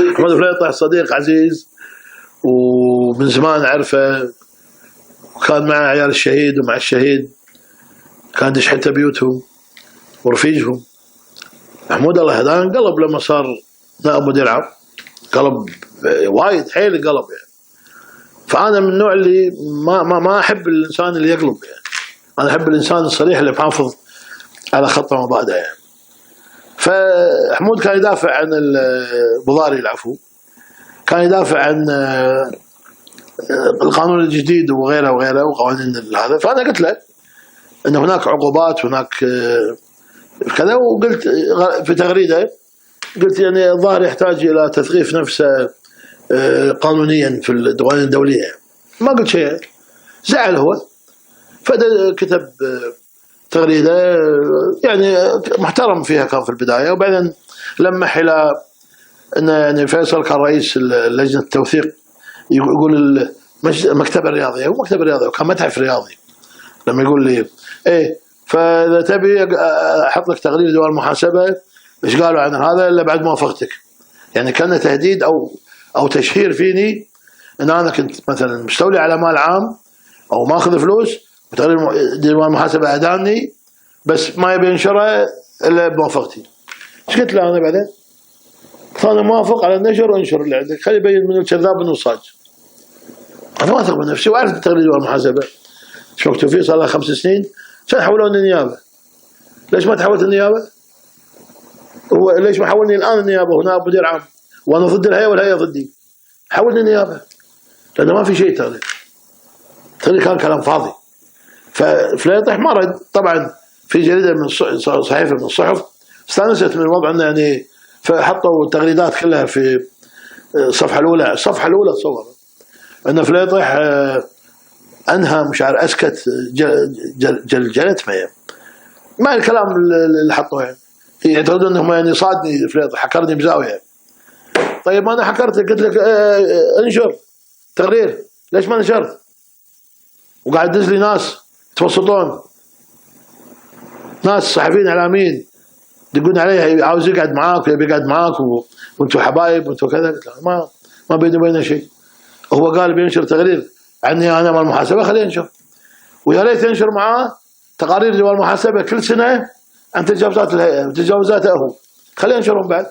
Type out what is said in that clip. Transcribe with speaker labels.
Speaker 1: محمود الفليطح صديق عزيز ومن زمان أعرفه، وكان مع عيال الشهيد ومع الشهيد كان دش حتى بيوتهم ورفيجهم. محمود الله يهداه انقلب لما صار نائب مدير عام، قلب وايد حيل قلب يعني. فأنا من النوع اللي ما أحب الإنسان اللي يقلب يعني. أنا أحب الإنسان الصريح اللي محافظ على خط مبادئه يعني. فحمود كان يدافع عن البضاري، العفو، كان يدافع عن القانون الجديد وغيره وغيره وقوانين هذا. فأنا قلت له أن هناك عقوبات، هناك كذا، وقلت في تغريدة قلت يعني الظاهر يحتاج إلى تثقيف نفسه قانونيا في القوانين الدولية. ما قلت شيء، زعل هو، فكتب تغريدة يعني محترم فيها كان في البداية، وبعدين لمح إلى أن يعني فيصل كان رئيس لجنة التوثيق، يقول المكتبة الرياضية، هو مكتبة رياضية وكان متحف رياضي، لما يقول لي إيه فإذا تبي أحط لك تقرير ديوان المحاسبة إيش قالوا عن هذا إلا بعد موافقتك، يعني كان تهديد أو تشهير فيني أن أنا كنت مثلا مستولي على مال عام أو ماخذ فلوس، وتقرير ديوان المحاسبة أداني بس ما يبي ينشره إلا بموافقتي. إيش قلت له أنا بعدين؟ فأنا موافق على النشر وانشر اللي عندك، خلي يبين من الكذاب من الصاج. أنا واثق من نفسي وأعرف تقرير ديوان المحاسبة شو مكتوب فيه، صار له 5 سنين، عشان حولوني النيابة. ليش ما تحولت النيابة؟ هو ليش ما حولني الآن النيابة ونائب مدير عام وأنا ضد الهيئة والهيئة ضدي؟ حولني النيابة لأنه ما في شيء تغيير كان كلام فاضي. ففليطح ما رد طبعا. في جريدة من صحيفة من الصحف استانست من الوضع أنه يعني، فحطوا التغريدات كلها في الصفحة الأولى تصور أن فليطح أنهى مش عارف أسكت جلجلت ما الكلام اللي حطوه يعني. يعتقدون أنهم يعني صادني فليطح، حكرني بزاوية. طيب أنا حكرتك، قلت لك انشر تقرير، ليش ما نشرت؟ وقاعد تدز لي ناس يتوسطون، ناس صحفيين اعلاميين يدقون عليه عاوز يقعد معاك ويبي يقعد معاك وانتم حبايب وانتم كذا. قلت له ما بيني وبينه شيء. هو قال بينشر تقرير عني انا مال المحاسبه، خليه ينشر، ويا ريت ينشر معاه تقارير ديوان المحاسبه كل سنه عن تجاوزات الهيئه وتجاوزاته هو، خليه ينشرهم بعد.